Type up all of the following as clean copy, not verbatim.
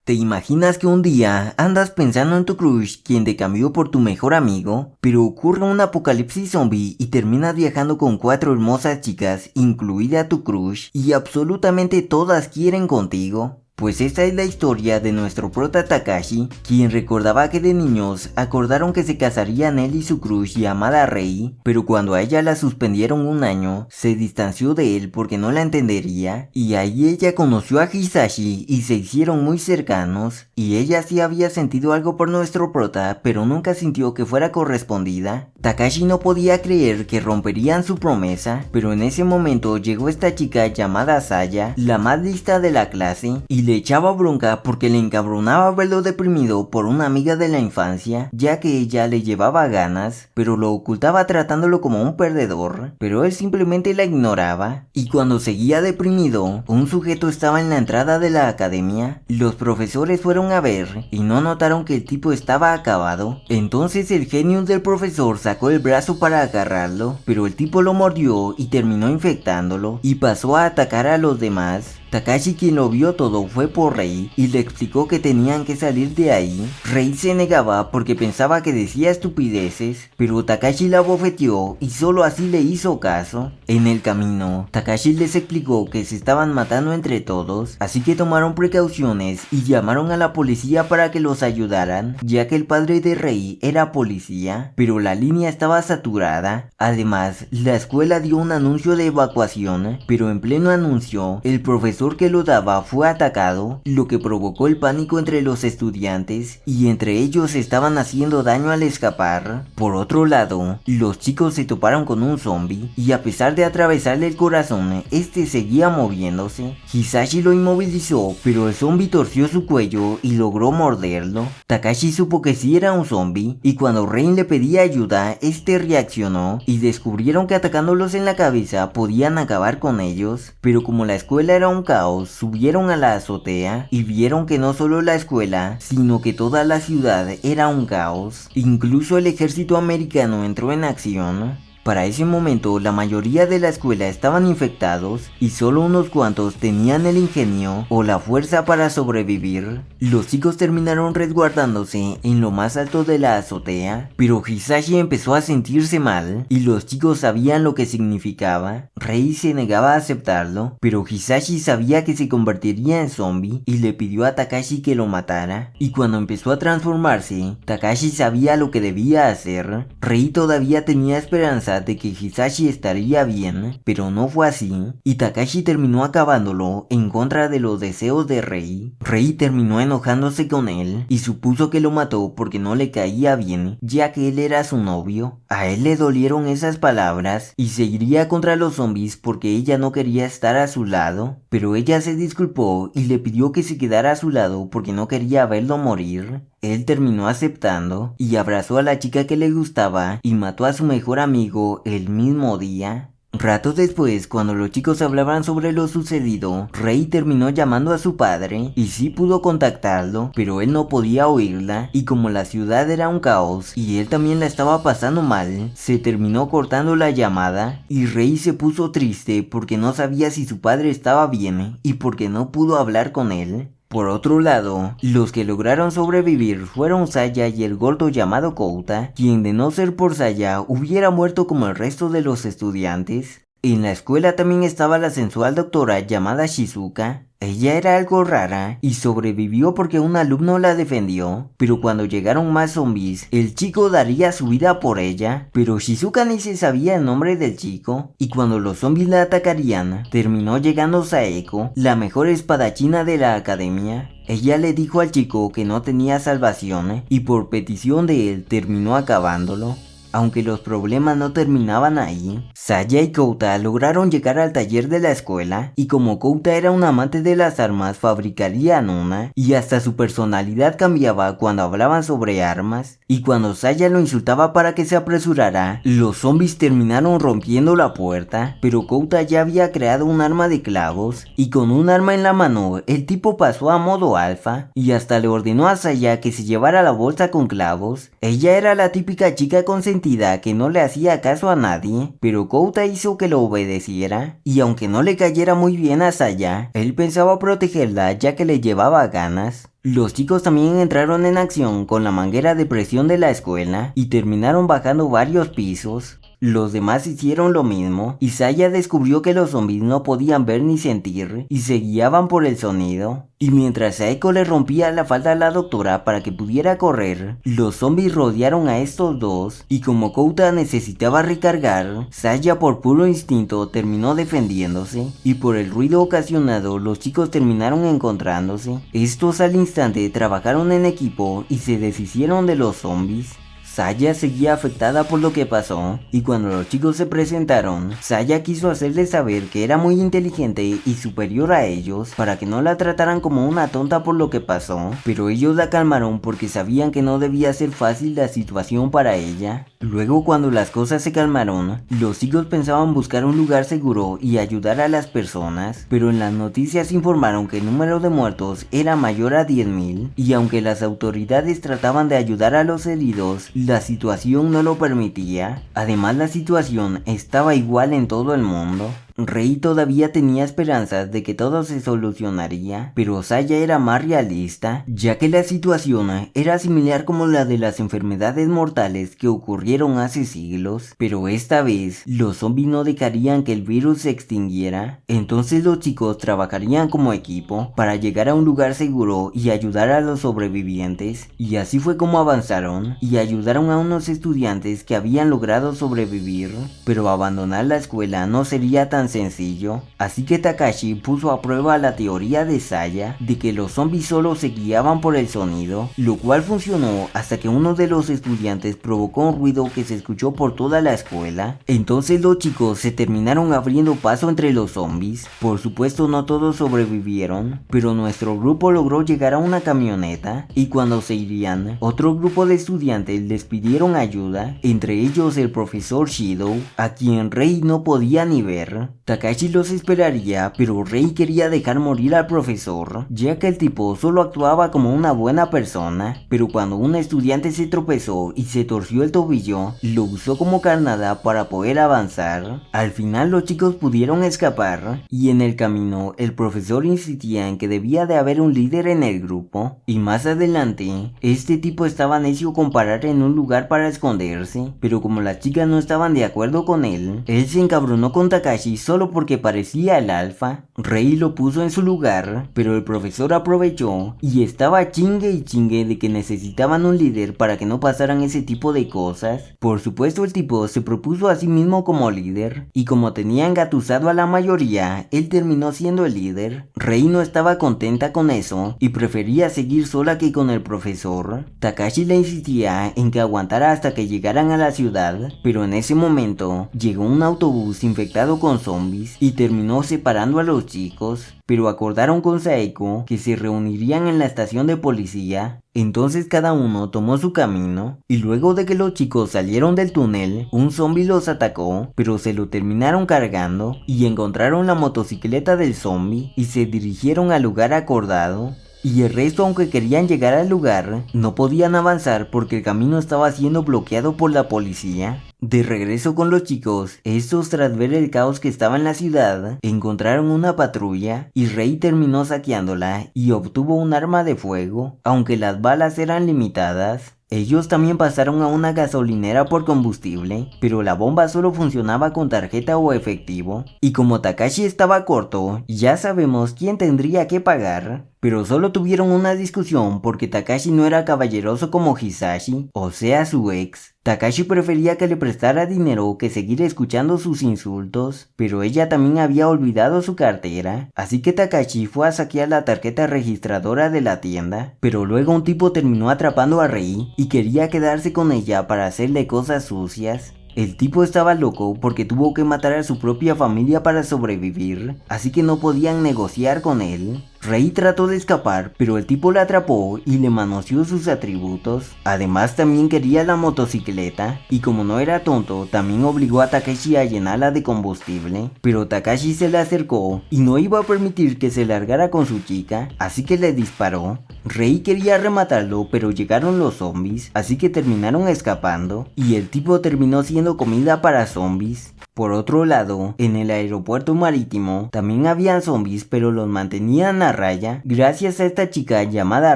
¿Te imaginas que un día andas pensando en tu crush, quien te cambió por tu mejor amigo, pero ocurre un apocalipsis zombie y terminas viajando con 4 hermosas chicas, incluida tu crush, y absolutamente todas quieren contigo? Pues esta es la historia de nuestro prota Takashi, quien recordaba que de niños acordaron que se casarían él y su crush llamada Rei, pero cuando a ella la suspendieron un año, se distanció de él porque no la entendería, y ahí ella conoció a Hisashi y se hicieron muy cercanos, y ella sí había sentido algo por nuestro prota, pero nunca sintió que fuera correspondida. Takashi no podía creer que romperían su promesa, pero en ese momento llegó esta chica llamada Saya, la más lista de la clase, y le echaba bronca porque le encabronaba verlo deprimido por una amiga de la infancia, ya que ella le llevaba ganas, pero lo ocultaba tratándolo como un perdedor, pero él simplemente la ignoraba, y cuando seguía deprimido, un sujeto estaba en la entrada de la academia, los profesores fueron a ver, y no notaron que el tipo estaba acabado, entonces el genio del profesor sacó el brazo para agarrarlo, pero el tipo lo mordió y terminó infectándolo, y pasó a atacar a los demás. Takashi, quien lo vio todo, fue por Rei y le explicó que tenían que salir de ahí. Rei se negaba porque pensaba que decía estupideces, pero Takashi la bofeteó y solo así le hizo caso. En el camino, Takashi les explicó que se estaban matando entre todos, así que tomaron precauciones y llamaron a la policía para que los ayudaran, ya que el padre de Rei era policía, pero la línea estaba saturada. Además, la escuela dio un anuncio de evacuación, pero en pleno anuncio, el profesor que lo daba fue atacado, lo que provocó el pánico entre los estudiantes, y entre ellos estaban haciendo daño al escapar. Por otro lado, los chicos se toparon con un zombie, y a pesar de atravesarle el corazón, este seguía moviéndose. Hisashi lo inmovilizó, pero el zombie torció su cuello y logró morderlo. Takashi supo que sí era un zombie, y cuando Rain le pedía ayuda, este reaccionó, y descubrieron que atacándolos en la cabeza podían acabar con ellos, pero como la escuela era un caos, subieron a la azotea y vieron que no solo la escuela, sino que toda la ciudad era un caos. Incluso el ejército americano entró en acción. Para ese momento, la mayoría de la escuela estaban infectados y solo unos cuantos tenían el ingenio o la fuerza para sobrevivir. Los chicos terminaron resguardándose en lo más alto de la azotea, pero Hisashi empezó a sentirse mal y los chicos sabían lo que significaba. Rei se negaba a aceptarlo, pero Hisashi sabía que se convertiría en zombie y le pidió a Takashi que lo matara. Y cuando empezó a transformarse, Takashi sabía lo que debía hacer. Rei todavía tenía esperanza de que Hisashi estaría bien, pero no fue así, y Takashi terminó acabándolo en contra de los deseos de Rei. Rei terminó enojándose con él y supuso que lo mató porque no le caía bien, ya que él era su novio. A él le dolieron esas palabras y seguiría contra los zombies porque ella no quería estar a su lado, pero ella se disculpó y le pidió que se quedara a su lado porque no quería verlo morir. Él terminó aceptando y abrazó a la chica que le gustaba y mató a su mejor amigo el mismo día. Ratos después, cuando los chicos hablaban sobre lo sucedido, Rei terminó llamando a su padre y sí pudo contactarlo, pero él no podía oírla, y como la ciudad era un caos y él también la estaba pasando mal, se terminó cortando la llamada y Rei se puso triste porque no sabía si su padre estaba bien y porque no pudo hablar con él. Por otro lado, los que lograron sobrevivir fueron Saya y el gordo llamado Kouta, quien de no ser por Saya hubiera muerto como el resto de los estudiantes. En la escuela también estaba la sensual doctora llamada Shizuka. Ella era algo rara y sobrevivió porque un alumno la defendió, pero cuando llegaron más zombies, el chico daría su vida por ella, pero Shizuka ni se sabía el nombre del chico, y cuando los zombies la atacarían, terminó llegando Saeko, la mejor espadachina de la academia. Ella le dijo al chico que no tenía salvación, y por petición de él terminó acabándolo. Aunque los problemas no terminaban ahí, Saya y Kouta lograron llegar al taller de la escuela, y como Kouta era un amante de las armas, fabricarían una, y hasta su personalidad cambiaba cuando hablaban sobre armas, y cuando Saya lo insultaba para que se apresurara, los zombies terminaron rompiendo la puerta, pero Kouta ya había creado un arma de clavos, y con un arma en la mano, el tipo pasó a modo alfa, y hasta le ordenó a Saya que se llevara la bolsa con clavos. Ella era la típica chica consentida que no le hacía caso a nadie, pero Kouta hizo que lo obedeciera, y aunque no le cayera muy bien a Saya, él pensaba protegerla ya que le llevaba ganas. Los chicos también entraron en acción con la manguera de presión de la escuela y terminaron bajando varios pisos. Los demás hicieron lo mismo y Saya descubrió que los zombies no podían ver ni sentir y se guiaban por el sonido. Y mientras Saeko le rompía la falda a la doctora para que pudiera correr, los zombies rodearon a estos dos y como Kouta necesitaba recargar, Saya por puro instinto terminó defendiéndose y por el ruido ocasionado los chicos terminaron encontrándose. Estos al instante trabajaron en equipo y se deshicieron de los zombies. Saya seguía afectada por lo que pasó, y cuando los chicos se presentaron, Saya quiso hacerles saber que era muy inteligente y superior a ellos para que no la trataran como una tonta por lo que pasó, pero ellos la calmaron porque sabían que no debía ser fácil la situación para ella. Luego cuando las cosas se calmaron, los chicos pensaban buscar un lugar seguro y ayudar a las personas, pero en las noticias informaron que el número de muertos era mayor a 10.000 y aunque las autoridades trataban de ayudar a los heridos, la situación no lo permitía. Además la situación estaba igual en todo el mundo. Rei todavía tenía esperanzas de que todo se solucionaría, pero Saya era más realista, ya que la situación era similar como la de las enfermedades mortales que ocurrieron hace siglos, pero esta vez los zombies no dejarían que el virus se extinguiera. Entonces los chicos trabajarían como equipo para llegar a un lugar seguro y ayudar a los sobrevivientes, y así fue como avanzaron y ayudaron a unos estudiantes que habían logrado sobrevivir, pero abandonar la escuela no sería tan sencillo, así que Takashi puso a prueba la teoría de Saya de que los zombies solo se guiaban por el sonido, lo cual funcionó hasta que uno de los estudiantes provocó un ruido que se escuchó por toda la escuela. Entonces los chicos se terminaron abriendo paso entre los zombies. Por supuesto no todos sobrevivieron, pero nuestro grupo logró llegar a una camioneta y cuando se irían, otro grupo de estudiantes les pidieron ayuda, entre ellos el profesor Shido, a quien Rei no podía ni ver. Takashi los esperaría, pero Rei quería dejar morir al profesor, ya que el tipo solo actuaba como una buena persona, pero cuando un estudiante se tropezó y se torció el tobillo, lo usó como carnada para poder avanzar. Al final los chicos pudieron escapar, y en el camino el profesor insistía en que debía de haber un líder en el grupo, y más adelante, este tipo estaba necio con parar en un lugar para esconderse, pero como las chicas no estaban de acuerdo con él se encabronó con Takashi solo porque parecía el alfa. Rei lo puso en su lugar, pero el profesor aprovechó y estaba chingue y chingue de que necesitaban un líder para que no pasaran ese tipo de cosas. Por supuesto el tipo se propuso a sí mismo como líder, y como tenía engatusado a la mayoría, él terminó siendo el líder. Rei no estaba contenta con eso y prefería seguir sola que con el profesor. Takashi le insistía en que aguantara hasta que llegaran a la ciudad, pero en ese momento llegó un autobús infectado con zombies y terminó separando a los chicos, pero acordaron con Saeko que se reunirían en la estación de policía. Entonces cada uno tomó su camino, y luego de que los chicos salieron del túnel, un zombie los atacó, pero se lo terminaron cargando, y encontraron la motocicleta del zombie, y se dirigieron al lugar acordado. Y el resto, aunque querían llegar al lugar, no podían avanzar porque el camino estaba siendo bloqueado por la policía. De regreso con los chicos, estos tras ver el caos que estaba en la ciudad, encontraron una patrulla y Rei terminó saqueándola y obtuvo un arma de fuego, aunque las balas eran limitadas. Ellos también pasaron a una gasolinera por combustible, pero la bomba solo funcionaba con tarjeta o efectivo, y como Takashi estaba corto, ya sabemos quién tendría que pagar. Pero solo tuvieron una discusión porque Takashi no era caballeroso como Hisashi, o sea su ex. Takashi prefería que le prestara dinero que seguir escuchando sus insultos, pero ella también había olvidado su cartera, así que Takashi fue a saquear la tarjeta registradora de la tienda, pero luego un tipo terminó atrapando a Rei y quería quedarse con ella para hacerle cosas sucias. El tipo estaba loco porque tuvo que matar a su propia familia para sobrevivir, así que no podían negociar con él. Rei trató de escapar, pero el tipo la atrapó y le manoseó sus atributos. Además también quería la motocicleta, y como no era tonto, también obligó a Takeshi a llenarla de combustible. Pero Takashi se le acercó y no iba a permitir que se largara con su chica, así que le disparó. Rei quería rematarlo, pero llegaron los zombies, así que terminaron escapando, y el tipo terminó siendo comida para zombies. Por otro lado, en el aeropuerto marítimo también había zombies, pero los mantenían a raya gracias a esta chica llamada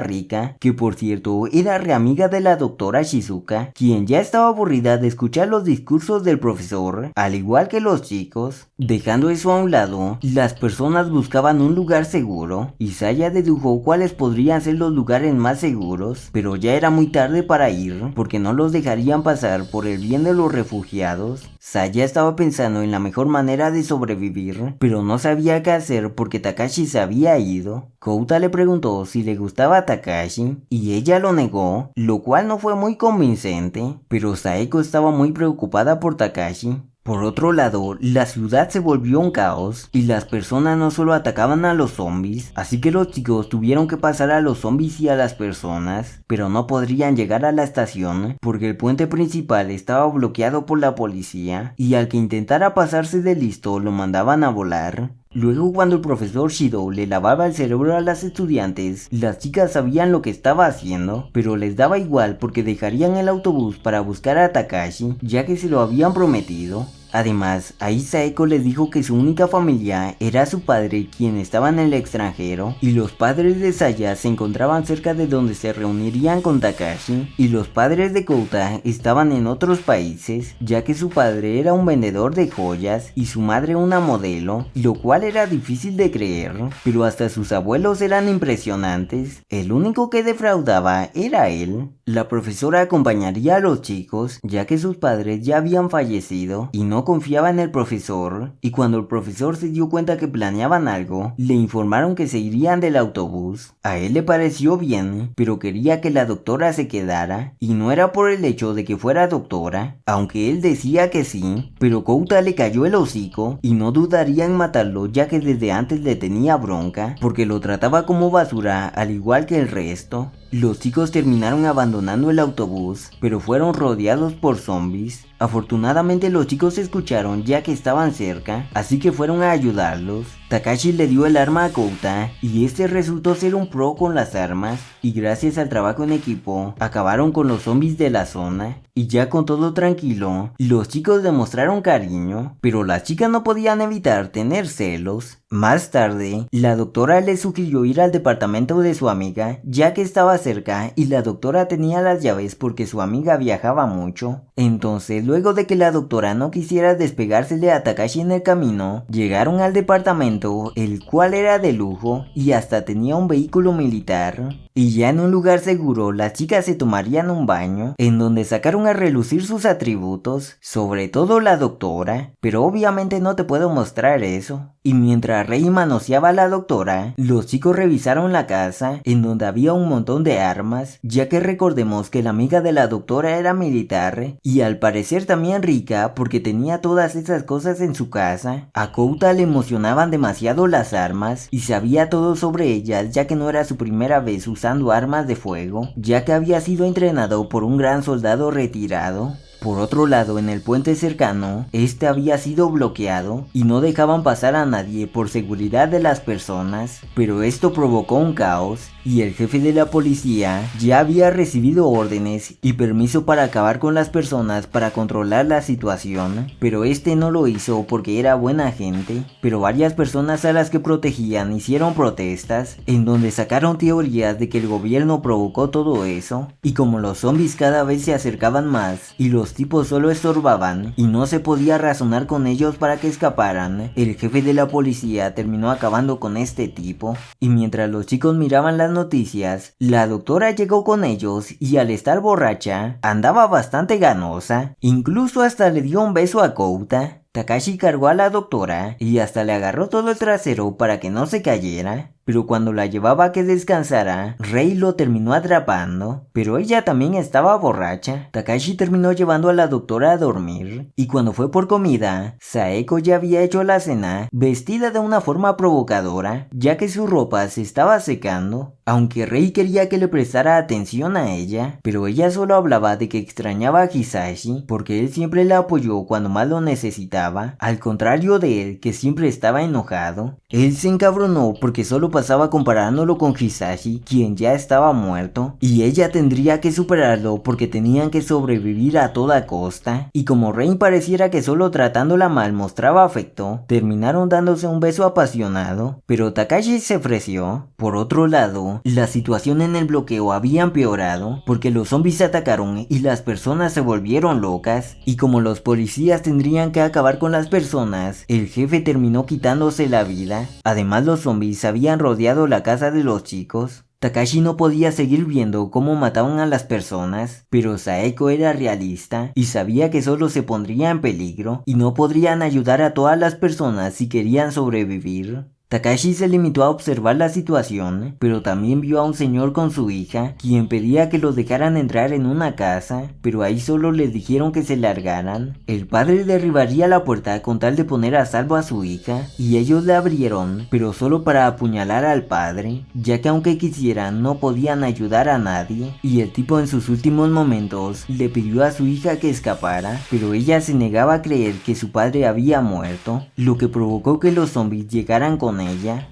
Rika, que por cierto era reamiga de la doctora Shizuka, quien ya estaba aburrida de escuchar los discursos del profesor, al igual que los chicos. Dejando eso a un lado, las personas buscaban un lugar seguro, y Saya dedujo cuáles podrían ser los lugares más seguros, pero ya era muy tarde para ir, porque no los dejarían pasar por el bien de los refugiados. Saya estaba pensando en la mejor manera de sobrevivir, pero no sabía qué hacer porque Takashi se había ido. Kouta le preguntó si le gustaba a Takashi, y ella lo negó, lo cual no fue muy convincente, pero Saeko estaba muy preocupada por Takashi. Por otro lado, la ciudad se volvió un caos y las personas no solo atacaban a los zombies, así que los chicos tuvieron que pasar a los zombies y a las personas, pero no podrían llegar a la estación porque el puente principal estaba bloqueado por la policía y al que intentara pasarse de listo lo mandaban a volar. Luego, cuando el profesor Shido le lavaba el cerebro a las estudiantes, las chicas sabían lo que estaba haciendo, pero les daba igual porque dejarían el autobús para buscar a Takashi, ya que se lo habían prometido. Además, ahí Saeko les dijo que su única familia era su padre, quien estaba en el extranjero, y los padres de Saya se encontraban cerca de donde se reunirían con Takashi, y los padres de Kouta estaban en otros países, ya que su padre era un vendedor de joyas y su madre una modelo, lo cual era difícil de creer, pero hasta sus abuelos eran impresionantes. El único que defraudaba era él. La profesora acompañaría a los chicos, ya que sus padres ya habían fallecido y no confiaba en el profesor, y cuando el profesor se dio cuenta que planeaban algo, le informaron que se irían del autobús. A él le pareció bien, pero quería que la doctora se quedara, y no era por el hecho de que fuera doctora, aunque él decía que sí, pero Kouta le cayó el hocico y no dudaría en matarlo, ya que desde antes le tenía bronca, porque lo trataba como basura al igual que el resto. Los chicos terminaron abandonando el autobús, pero fueron rodeados por zombies. Afortunadamente los chicos escucharon ya que estaban cerca, así que fueron a ayudarlos. Takashi le dio el arma a Kouta y este resultó ser un pro con las armas, y gracias al trabajo en equipo acabaron con los zombies de la zona. Y ya con todo tranquilo, los chicos demostraron cariño, pero las chicas no podían evitar tener celos. Más tarde, la doctora le sugirió ir al departamento de su amiga, ya que estaba cerca y la doctora tenía las llaves porque su amiga viajaba mucho. Entonces, luego de que la doctora no quisiera despegársele a Takashi en el camino, llegaron al departamento, el cual era de lujo y hasta tenía un vehículo militar. Y ya en un lugar seguro, las chicas se tomarían un baño, en donde sacaron a relucir sus atributos, sobre todo la doctora, pero obviamente no te puedo mostrar eso. Y mientras Rei manoseaba a la doctora, los chicos revisaron la casa, en donde había un montón de armas, ya que recordemos que la amiga de la doctora era militar, y al parecer también rica porque tenía todas esas cosas en su casa. A Kouta le emocionaban demasiado las armas, y sabía todo sobre ellas, ya que no era su primera vez usando armas de fuego, ya que había sido entrenado por un gran soldado retirado. Por otro lado, en el puente cercano, este había sido bloqueado y no dejaban pasar a nadie por seguridad de las personas, pero esto provocó un caos y el jefe de la policía ya había recibido órdenes y permiso para acabar con las personas para controlar la situación, pero este no lo hizo porque era buena gente. Pero varias personas a las que protegían hicieron protestas, en donde sacaron teorías de que el gobierno provocó todo eso, y como los zombies cada vez se acercaban más y los tipos solo estorbaban y no se podía razonar con ellos para que escaparan, el jefe de la policía terminó acabando con este tipo. Y mientras los chicos miraban las noticias, la doctora llegó con ellos y al estar borracha, andaba bastante ganosa, incluso hasta le dio un beso a Kouta. Takashi cargó a la doctora y hasta le agarró todo el trasero para que no se cayera, pero cuando la llevaba a que descansara, Rei lo terminó atrapando, pero ella también estaba borracha. Takashi terminó llevando a la doctora a dormir, y cuando fue por comida, Saeko ya había hecho la cena, vestida de una forma provocadora, ya que su ropa se estaba secando, aunque Rei quería que le prestara atención a ella, pero ella solo hablaba de que extrañaba a Hisashi, porque él siempre la apoyó cuando más lo necesitaba, al contrario de él, que siempre estaba enojado. Él se encabronó porque solo pasaba comparándolo con Hisashi, quien ya estaba muerto, y ella tendría que superarlo porque tenían que sobrevivir a toda costa, y como Rain pareciera que solo tratándola mal mostraba afecto, terminaron dándose un beso apasionado, pero Takashi se ofreció. Por otro lado, la situación en el bloqueo había empeorado porque los zombies atacaron y las personas se volvieron locas, y como los policías tendrían que acabar con las personas, el jefe terminó quitándose la vida. Además, los zombies habían rodeado la casa de los chicos. Takashi no podía seguir viendo cómo mataban a las personas, pero Saeko era realista y sabía que solo se pondría en peligro y no podrían ayudar a todas las personas si querían sobrevivir. Takashi se limitó a observar la situación, pero también vio a un señor con su hija, quien pedía que los dejaran entrar en una casa, pero ahí solo les dijeron que se largaran. El padre derribaría la puerta con tal de poner a salvo a su hija, y ellos la abrieron, pero solo para apuñalar al padre, ya que aunque quisieran no podían ayudar a nadie, y el tipo en sus últimos momentos le pidió a su hija que escapara, pero ella se negaba a creer que su padre había muerto, lo que provocó que los zombies llegaran con ella.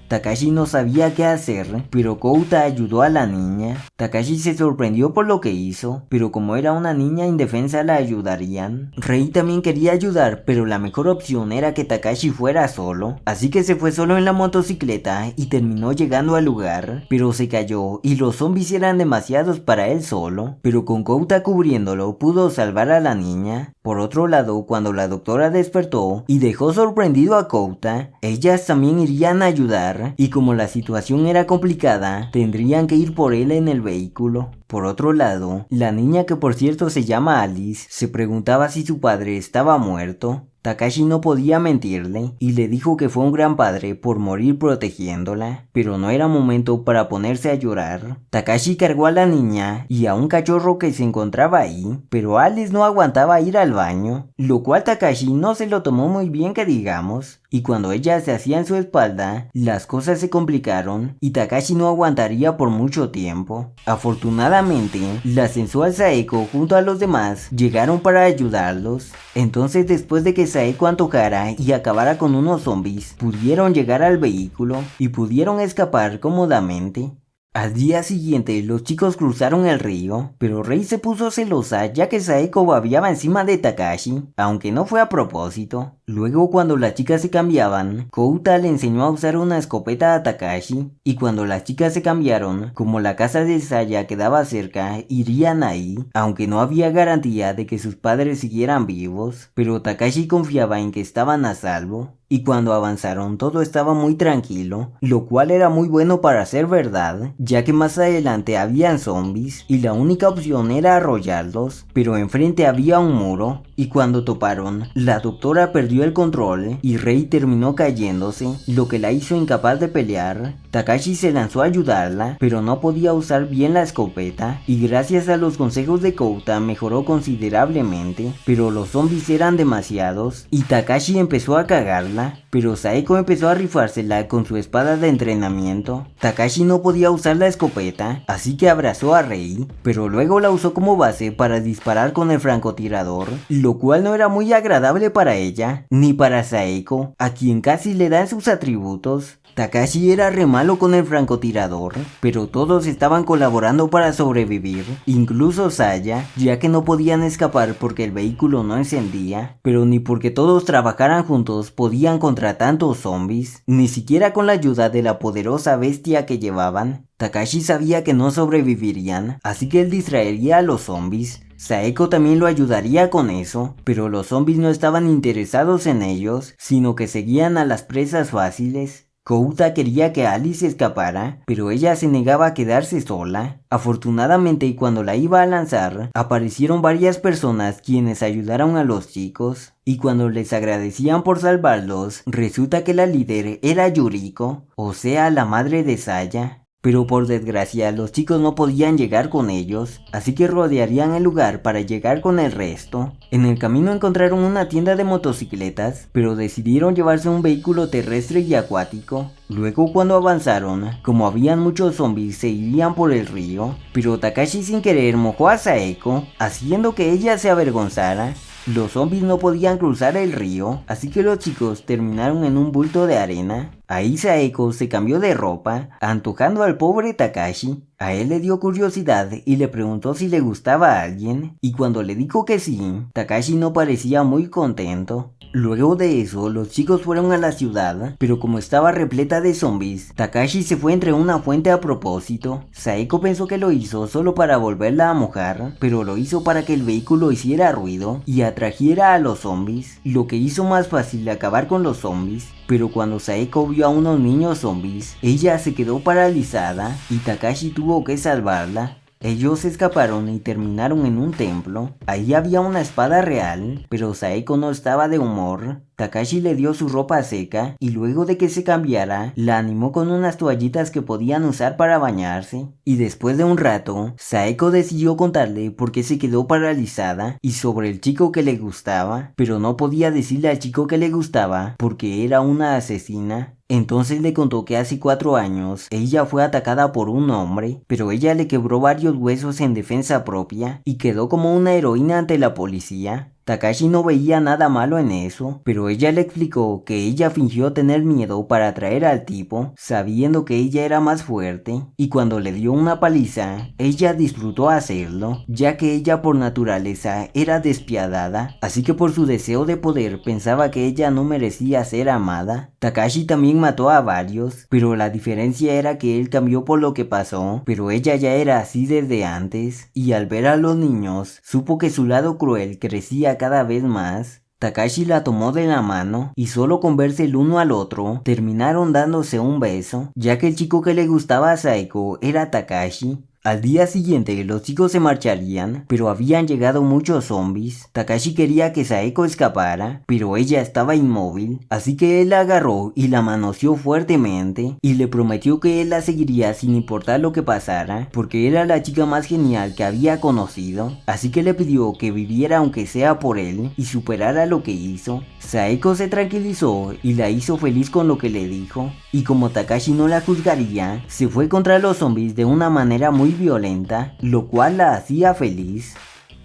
Takashi no sabía qué hacer, pero Kouta ayudó a la niña. Takashi se sorprendió por lo que hizo, pero como era una niña indefensa la ayudarían. Rei también quería ayudar, pero la mejor opción era que Takashi fuera solo, así que se fue solo en la motocicleta y terminó llegando al lugar, pero se cayó y los zombies eran demasiados para él solo, pero con Kouta cubriéndolo pudo salvar a la niña. Por otro lado, cuando la doctora despertó y dejó sorprendido a Kouta, ellas también irían a ayudar, y como la situación era complicada, tendrían que ir por él en el vehículo. Por otro lado, la niña, que por cierto se llama Alice, se preguntaba si su padre estaba muerto. Takashi no podía mentirle y le dijo que fue un gran padre por morir protegiéndola, pero no era momento para ponerse a llorar. Takashi cargó a la niña y a un cachorro que se encontraba ahí, pero Alice no aguantaba ir al baño, lo cual Takashi no se lo tomó muy bien que digamos, y cuando ella se hacía en su espalda, las cosas se complicaron y Takashi no aguantaría por mucho tiempo. Afortunadamente, la sensual Saeko junto a los demás llegaron para ayudarlos. Entonces, después de que Saeko antojara y acabara con unos zombies, pudieron llegar al vehículo y pudieron escapar cómodamente. Al día siguiente, los chicos cruzaron el río, pero Rei se puso celosa ya que Saeko babeaba encima de Takashi, aunque no fue a propósito. Luego, cuando las chicas se cambiaban, Kouta le enseñó a usar una escopeta a Takashi, y cuando las chicas se cambiaron, como la casa de Saya quedaba cerca, irían ahí, aunque no había garantía de que sus padres siguieran vivos, pero Takashi confiaba en que estaban a salvo. Y cuando avanzaron todo estaba muy tranquilo, lo cual era muy bueno para ser verdad, ya que más adelante habían zombies y la única opción era arrollarlos, pero enfrente había un muro, y cuando toparon, la doctora perdió el control y Rei terminó cayéndose, lo que la hizo incapaz de pelear. Takashi se lanzó a ayudarla, pero no podía usar bien la escopeta, y gracias a los consejos de Kouta mejoró considerablemente, pero los zombies eran demasiados, y Takashi empezó a cagarla. Pero Saeko empezó a rifársela con su espada de entrenamiento. Takashi no podía usar la escopeta, así que abrazó a Rei, pero luego la usó como base para disparar con el francotirador, lo cual no era muy agradable para ella, ni para Saeko, a quien casi le dan sus atributos. Takashi era re malo con el francotirador, pero todos estaban colaborando para sobrevivir, incluso Saya, ya que no podían escapar porque el vehículo no encendía, pero ni porque todos trabajaran juntos podían contra tantos zombies, ni siquiera con la ayuda de la poderosa bestia que llevaban. Takashi sabía que no sobrevivirían, así que él distraería a los zombies. Saeko también lo ayudaría con eso, pero los zombies no estaban interesados en ellos, sino que seguían a las presas fáciles. Kouta quería que Alice escapara, pero ella se negaba a quedarse sola. Afortunadamente, cuando la iba a lanzar, aparecieron varias personas quienes ayudaron a los chicos, y cuando les agradecían por salvarlos, resulta que la líder era Yuriko, o sea, la madre de Saya. Pero por desgracia los chicos no podían llegar con ellos, así que rodearían el lugar para llegar con el resto. En el camino encontraron una tienda de motocicletas, pero decidieron llevarse un vehículo terrestre y acuático. Luego, cuando avanzaron, como habían muchos zombies, se irían por el río, pero Takashi sin querer mojó a Saeko, haciendo que ella se avergonzara. Los zombies no podían cruzar el río, así que los chicos terminaron en un bulto de arena. Ahí Saeko se cambió de ropa, antojando al pobre Takashi. A él le dio curiosidad y le preguntó si le gustaba a alguien, y cuando le dijo que sí, Takashi no parecía muy contento. Luego de eso, los chicos fueron a la ciudad, pero como estaba repleta de zombies, Takashi se fue entre una fuente a propósito. Saeko pensó que lo hizo solo para volverla a mojar, pero lo hizo para que el vehículo hiciera ruido y atrajera a los zombies, lo que hizo más fácil acabar con los zombies. Pero cuando Saeko vio a unos niños zombies, ella se quedó paralizada y Takashi tuvo que salvarla. Ellos escaparon y terminaron en un templo. Ahí había una espada real, pero Saeko no estaba de humor. Takashi le dio su ropa seca y luego de que se cambiara, la animó con unas toallitas que podían usar para bañarse. Y después de un rato, Saeko decidió contarle por qué se quedó paralizada y sobre el chico que le gustaba, pero no podía decirle al chico que le gustaba porque era una asesina. Entonces le contó que hace 4 años ella fue atacada por un hombre, pero ella le quebró varios huesos en defensa propia y quedó como una heroína ante la policía. Takashi no veía nada malo en eso, pero ella le explicó que ella fingió tener miedo para atraer al tipo, sabiendo que ella era más fuerte, y cuando le dio una paliza, ella disfrutó hacerlo, ya que ella por naturaleza era despiadada, así que por su deseo de poder pensaba que ella no merecía ser amada. Takashi también mató a varios, pero la diferencia era que él cambió por lo que pasó, pero ella ya era así desde antes, y al ver a los niños, supo que su lado cruel crecía cada vez más. Takashi la tomó de la mano y solo con verse el uno al otro terminaron dándose un beso, ya que el chico que le gustaba a Saeko era Takashi. Al día siguiente los chicos se marcharían, pero habían llegado muchos zombies. Takashi quería que Saeko escapara, pero ella estaba inmóvil, así que él la agarró y la manoseó fuertemente y le prometió que él la seguiría sin importar lo que pasara, porque era la chica más genial que había conocido, así que le pidió que viviera aunque sea por él y superara lo que hizo. Saeko se tranquilizó y la hizo feliz con lo que le dijo, y como Takashi no la juzgaría, se fue contra los zombies de una manera muy violenta, lo cual la hacía feliz.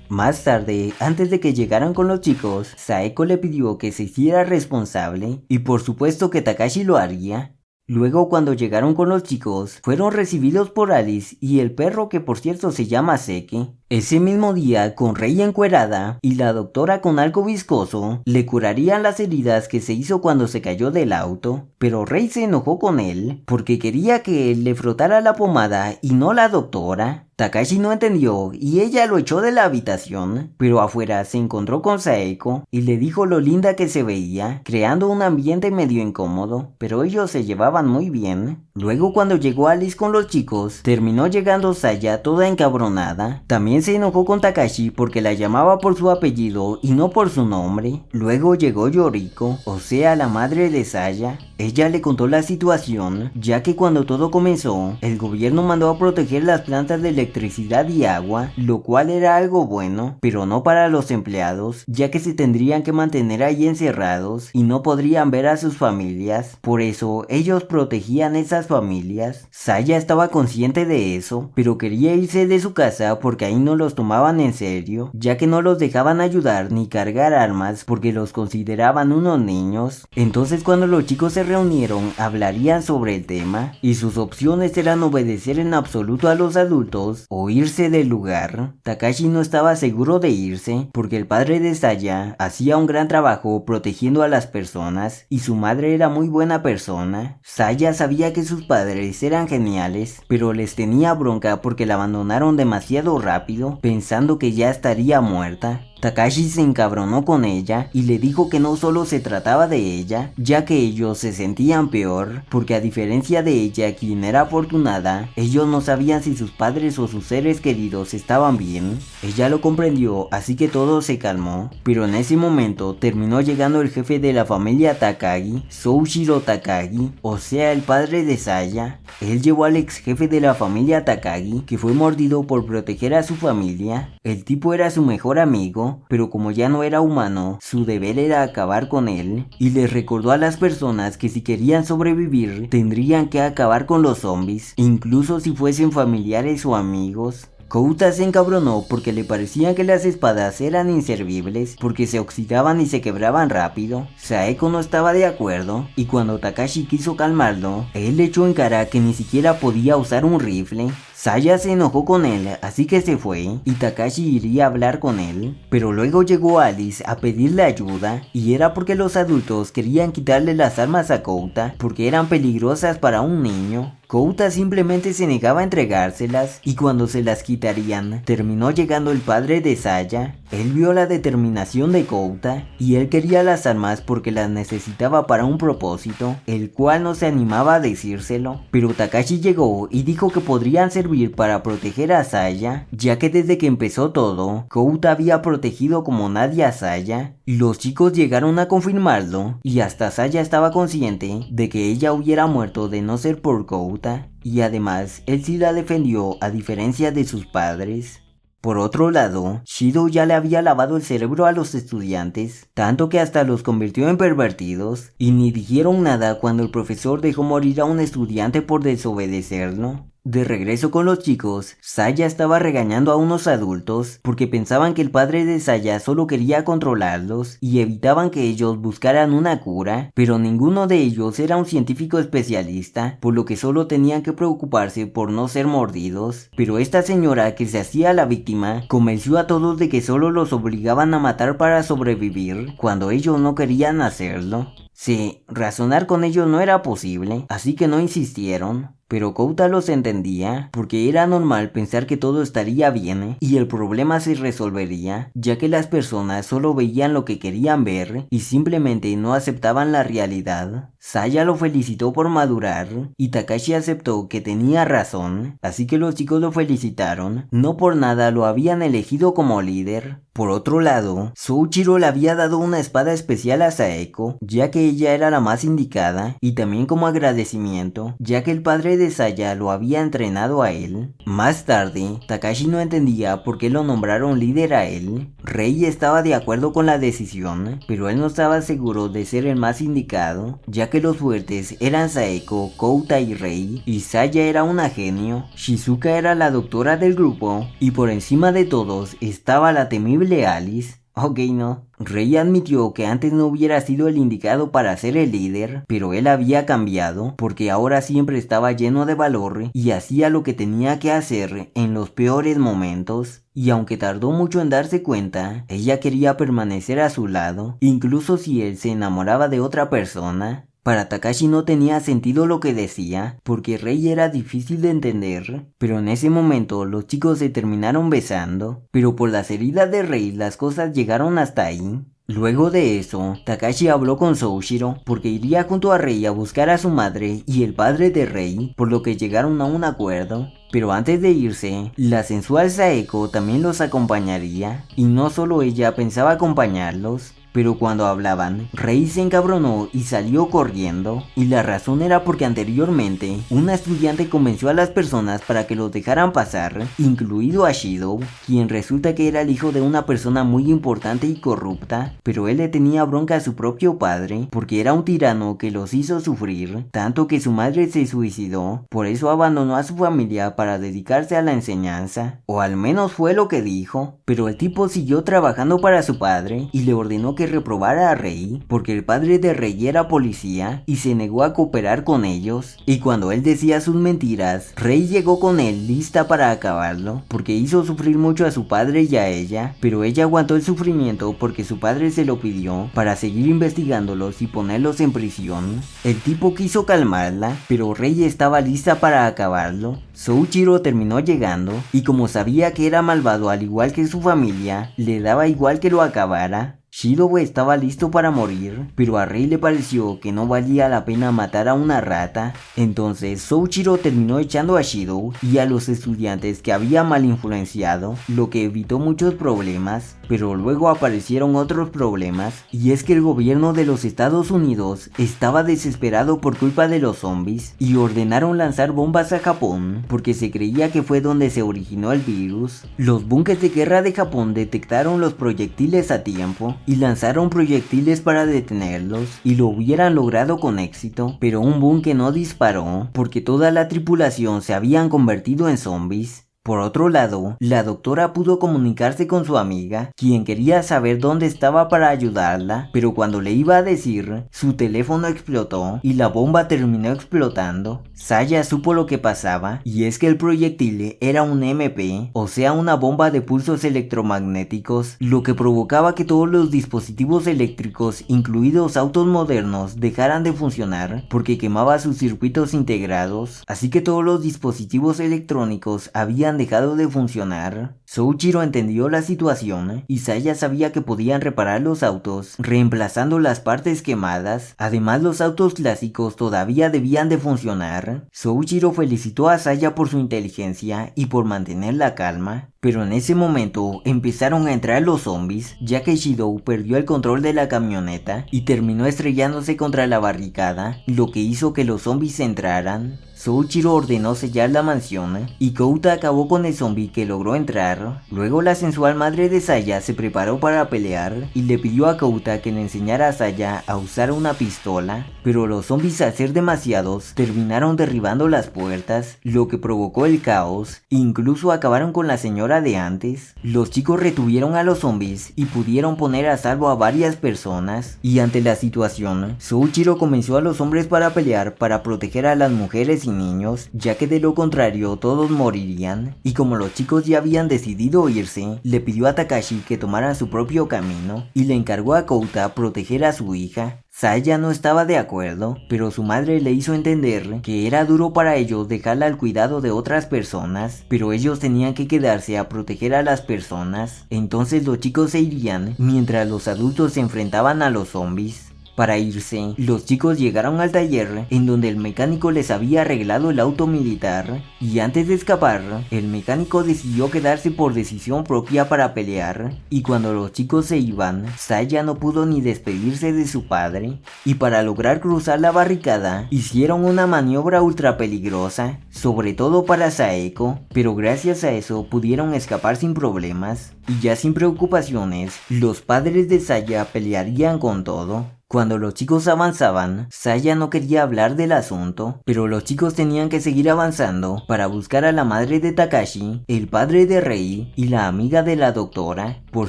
Más tarde, antes de que llegaran con los chicos, Saeko le pidió que se hiciera responsable, y por supuesto que Takashi lo haría. Luego cuando llegaron con los chicos, fueron recibidos por Alice y el perro que por cierto se llama Seki. Ese mismo día, con Rei encuerada y la doctora con algo viscoso, le curarían las heridas que se hizo cuando se cayó del auto, pero Rei se enojó con él porque quería que él le frotara la pomada y no la doctora. Takashi no entendió y ella lo echó de la habitación, pero afuera se encontró con Saeko y le dijo lo linda que se veía, creando un ambiente medio incómodo, pero ellos se llevaban muy bien. Luego cuando llegó Alice con los chicos, terminó llegando Saya toda encabronada. También se enojó con Takashi porque la llamaba por su apellido y no por su nombre. Luego llegó Yoriko, o sea la madre de Saya. Ella le contó la situación, ya que cuando todo comenzó, el gobierno mandó a proteger las plantas de electricidad y agua, lo cual era algo bueno, pero no para los empleados, ya que se tendrían que mantener ahí encerrados y no podrían ver a sus familias. Por eso, ellos protegían esas familias. Saya estaba consciente de eso, pero quería irse de su casa porque ahí no los tomaban en serio, ya que no los dejaban ayudar ni cargar armas porque los consideraban unos niños. Entonces cuando los chicos se reunieron, hablarían sobre el tema, y sus opciones eran obedecer en absoluto a los adultos o irse del lugar. Takashi no estaba seguro de irse, porque el padre de Saya hacía un gran trabajo protegiendo a las personas, y su madre era muy buena persona. Saya sabía que sus padres eran geniales, pero les tenía bronca porque la abandonaron demasiado rápido, pensando que ya estaría muerta. Takashi se encabronó con ella y le dijo que no solo se trataba de ella, ya que ellos se sentían peor, porque a diferencia de ella, quien era afortunada, ellos no sabían si sus padres o sus seres queridos estaban bien. Ella lo comprendió, así que todo se calmó, pero en ese momento terminó llegando el jefe de la familia Takagi, Soushiro Takagi, o sea el padre de Saya. Él llevó al ex jefe de la familia Takagi, que fue mordido por proteger a su familia. El tipo era su mejor amigo, pero como ya no era humano, su deber era acabar con él, y les recordó a las personas que si querían sobrevivir, tendrían que acabar con los zombies, incluso si fuesen familiares o amigos. Kouta se encabronó porque le parecía que las espadas eran inservibles porque se oxidaban y se quebraban rápido. Saeko no estaba de acuerdo y cuando Takashi quiso calmarlo, él le echó en cara que ni siquiera podía usar un rifle. Saya se enojó con él, así que se fue y Takashi iría a hablar con él, pero luego llegó Alice a pedirle ayuda y era porque los adultos querían quitarle las armas a Kouta porque eran peligrosas para un niño. Kouta simplemente se negaba a entregárselas y cuando se las quitarían, terminó llegando el padre de Saya. Él vio la determinación de Kouta y él quería las armas porque las necesitaba para un propósito, el cual no se animaba a decírselo, pero Takashi llegó y dijo que podrían servir para proteger a Saya, ya que desde que empezó todo, Kouta había protegido como nadie a Saya. Los chicos llegaron a confirmarlo y hasta Saya estaba consciente de que ella hubiera muerto de no ser por Kouta, y además él sí la defendió a diferencia de sus padres. Por otro lado, Shido ya le había lavado el cerebro a los estudiantes, tanto que hasta los convirtió en pervertidos, y ni dijeron nada cuando el profesor dejó morir a un estudiante por desobedecerlo. De regreso con los chicos, Saya estaba regañando a unos adultos porque pensaban que el padre de Saya solo quería controlarlos y evitaban que ellos buscaran una cura, pero ninguno de ellos era un científico especialista, por lo que solo tenían que preocuparse por no ser mordidos. Pero esta señora que se hacía la víctima convenció a todos de que solo los obligaban a matar para sobrevivir cuando ellos no querían hacerlo. Sí, razonar con ellos no era posible, así que no insistieron. Pero Kouta los entendía, porque era normal pensar que todo estaría bien y el problema se resolvería, ya que las personas solo veían lo que querían ver y simplemente no aceptaban la realidad. Saya lo felicitó por madurar y Takashi aceptó que tenía razón, así que los chicos lo felicitaron, no por nada lo habían elegido como líder. Por otro lado, Souichiro le había dado una espada especial a Saeko, ya que ella era la más indicada, y también como agradecimiento, ya que el padre de Saya lo había entrenado a él. Más tarde, Takashi no entendía por qué lo nombraron líder a él. Rei estaba de acuerdo con la decisión, pero él no estaba seguro de ser el más indicado, ya que los fuertes eran Saeko, Kouta y Rei, y Saya era una genio, Shizuka era la doctora del grupo, y por encima de todos estaba la temible Alice. Ok, no. Rei admitió que antes no hubiera sido el indicado para ser el líder, pero él había cambiado porque ahora siempre estaba lleno de valor y hacía lo que tenía que hacer en los peores momentos. Y aunque tardó mucho en darse cuenta, ella quería permanecer a su lado, incluso si él se enamoraba de otra persona. Para Takashi no tenía sentido lo que decía, porque Rei era difícil de entender, pero en ese momento los chicos se terminaron besando, pero por las heridas de Rei las cosas llegaron hasta ahí. Luego de eso, Takashi habló con Souichiro porque iría junto a Rei a buscar a su madre y el padre de Rei, por lo que llegaron a un acuerdo. Pero antes de irse, la sensual Saeko también los acompañaría, y no solo ella pensaba acompañarlos. Pero cuando hablaban, Rei se encabronó y salió corriendo, y la razón era porque anteriormente, una estudiante convenció a las personas para que los dejaran pasar, incluido a Shido, quien resulta que era el hijo de una persona muy importante y corrupta, pero él le tenía bronca a su propio padre, porque era un tirano que los hizo sufrir, tanto que su madre se suicidó, por eso abandonó a su familia para dedicarse a la enseñanza, o al menos fue lo que dijo, pero el tipo siguió trabajando para su padre, y le ordenó que reprobara a Rei, porque el padre de Rei era policía y se negó a cooperar con ellos, y cuando él decía sus mentiras, Rei llegó con él lista para acabarlo, porque hizo sufrir mucho a su padre y a ella, pero ella aguantó el sufrimiento porque su padre se lo pidió para seguir investigándolos y ponerlos en prisión. El tipo quiso calmarla, pero Rei estaba lista para acabarlo. Souichiro terminó llegando, y como sabía que era malvado al igual que su familia, le daba igual que lo acabara. Shido estaba listo para morir, pero a Rei le pareció que no valía la pena matar a una rata. Entonces Souichiro terminó echando a Shido y a los estudiantes que había mal influenciado, lo que evitó muchos problemas. Pero luego aparecieron otros problemas, y es que el gobierno de los Estados Unidos estaba desesperado por culpa de los zombies y ordenaron lanzar bombas a Japón porque se creía que fue donde se originó el virus. Los buques de guerra de Japón detectaron los proyectiles a tiempo y lanzaron proyectiles para detenerlos, y lo hubieran logrado con éxito, pero un buque no disparó porque toda la tripulación se habían convertido en zombies. Por otro lado, la doctora pudo comunicarse con su amiga, quien quería saber dónde estaba para ayudarla, pero cuando le iba a decir, su teléfono explotó y la bomba terminó explotando. Saya supo lo que pasaba, y es que el proyectil era un MP, o sea una bomba de pulsos electromagnéticos, lo que provocaba que todos los dispositivos eléctricos, incluidos autos modernos, dejaran de funcionar porque quemaba sus circuitos integrados, así que todos los dispositivos electrónicos habían dejado de funcionar. Souichiro entendió la situación y Saya sabía que podían reparar los autos reemplazando las partes quemadas. Además, los autos clásicos todavía debían de funcionar. Souichiro felicitó a Saya por su inteligencia y por mantener la calma. Pero en ese momento empezaron a entrar los zombies, ya que Shidou perdió el control de la camioneta y terminó estrellándose contra la barricada, lo que hizo que los zombies entraran. Souichiro ordenó sellar la mansión y Kouta acabó con el zombie que logró entrar. Luego la sensual madre de Saya se preparó para pelear y le pidió a Kouta que le enseñara a Saya a usar una pistola, pero los zombies, al ser demasiados, terminaron derribando las puertas, lo que provocó el caos. Incluso acabaron con la señora de antes. Los chicos retuvieron a los zombies y pudieron poner a salvo a varias personas, y ante la situación, Souichiro convenció a los hombres para pelear para proteger a las mujeres y niños, ya que de lo contrario todos morirían. Y como los chicos ya habían decidido irse, le pidió a Takashi que tomara su propio camino y le encargó a Kouta proteger a su hija. Saya no estaba de acuerdo, pero su madre le hizo entender que era duro para ellos dejarla al cuidado de otras personas, pero ellos tenían que quedarse a proteger a las personas. Entonces los chicos se irían mientras los adultos se enfrentaban a los zombies. Para irse, los chicos llegaron al taller en donde el mecánico les había arreglado el auto militar, y antes de escapar, el mecánico decidió quedarse por decisión propia para pelear, y cuando los chicos se iban, Saya no pudo ni despedirse de su padre, y para lograr cruzar la barricada, hicieron una maniobra ultra peligrosa, sobre todo para Saeko, pero gracias a eso pudieron escapar sin problemas, y ya sin preocupaciones, los padres de Saya pelearían con todo. Cuando los chicos avanzaban, Saya no quería hablar del asunto, pero los chicos tenían que seguir avanzando para buscar a la madre de Takashi, el padre de Rei y la amiga de la doctora. Por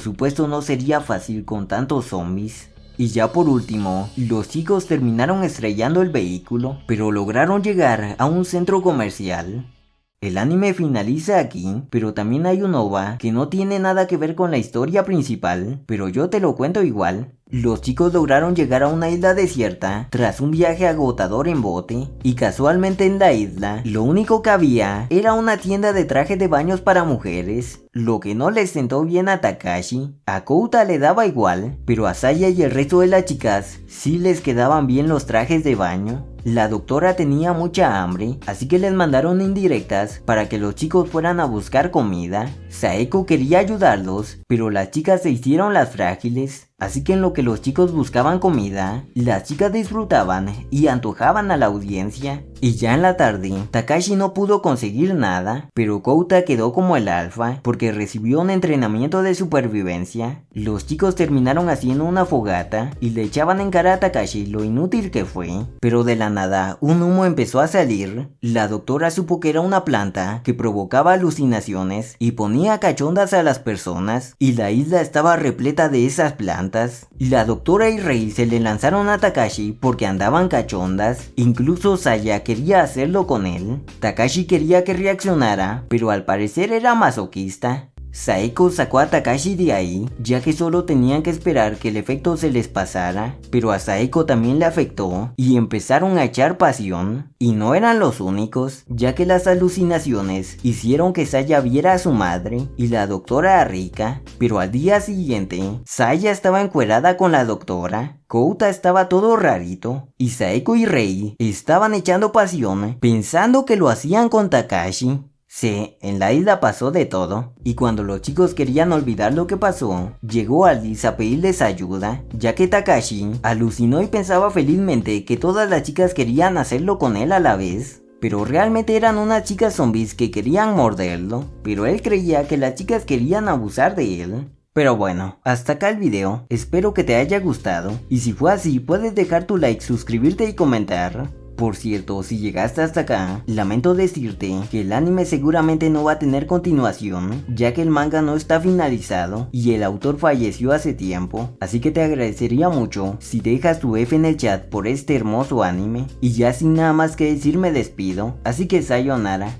supuesto no sería fácil con tantos zombies. Y ya por último, los chicos terminaron estrellando el vehículo, pero lograron llegar a un centro comercial. El anime finaliza aquí, pero también hay un OVA que no tiene nada que ver con la historia principal, pero yo te lo cuento igual. Los chicos lograron llegar a una isla desierta tras un viaje agotador en bote, y casualmente en la isla lo único que había era una tienda de trajes de baños para mujeres, lo que no les sentó bien a Takashi. A Kouta le daba igual, pero a Saya y el resto de las chicas sí les quedaban bien los trajes de baño. La doctora tenía mucha hambre, así que les mandaron indirectas para que los chicos fueran a buscar comida. Saeko quería ayudarlos, pero las chicas se hicieron las frágiles. Así que en lo que los chicos buscaban comida, las chicas disfrutaban y antojaban a la audiencia. Y ya en la tarde, Takashi no pudo conseguir nada, pero Kouta quedó como el alfa porque recibió un entrenamiento de supervivencia. Los chicos terminaron haciendo una fogata y le echaban en cara a Takashi lo inútil que fue. Pero de la nada, un humo empezó a salir. La doctora supo que era una planta que provocaba alucinaciones y ponía cachondas a las personas, y la isla estaba repleta de esas plantas. La doctora y Rei se le lanzaron a Takashi porque andaban cachondas. Incluso Saya quería hacerlo con él. Takashi quería que reaccionara, pero al parecer era masoquista. Saeko sacó a Takashi de ahí, ya que solo tenían que esperar que el efecto se les pasara, pero a Saeko también le afectó y empezaron a echar pasión. Y no eran los únicos, ya que las alucinaciones hicieron que Saya viera a su madre y la doctora a Rika, pero al día siguiente, Saya estaba encuerada con la doctora. Kouta estaba todo rarito, y Saeko y Rei estaban echando pasión, pensando que lo hacían con Takashi. Sí, en la isla pasó de todo, y cuando los chicos querían olvidar lo que pasó, llegó Alice a pedirles ayuda, ya que Takashi alucinó y pensaba felizmente que todas las chicas querían hacerlo con él a la vez. Pero realmente eran unas chicas zombies que querían morderlo, pero él creía que las chicas querían abusar de él. Pero bueno, hasta acá el video, espero que te haya gustado, y si fue así puedes dejar tu like, suscribirte y comentar. Por cierto, si llegaste hasta acá, lamento decirte que el anime seguramente no va a tener continuación, ya que el manga no está finalizado y el autor falleció hace tiempo, así que te agradecería mucho si dejas tu F en el chat por este hermoso anime. Y ya sin nada más que decir me despido, así que sayonara.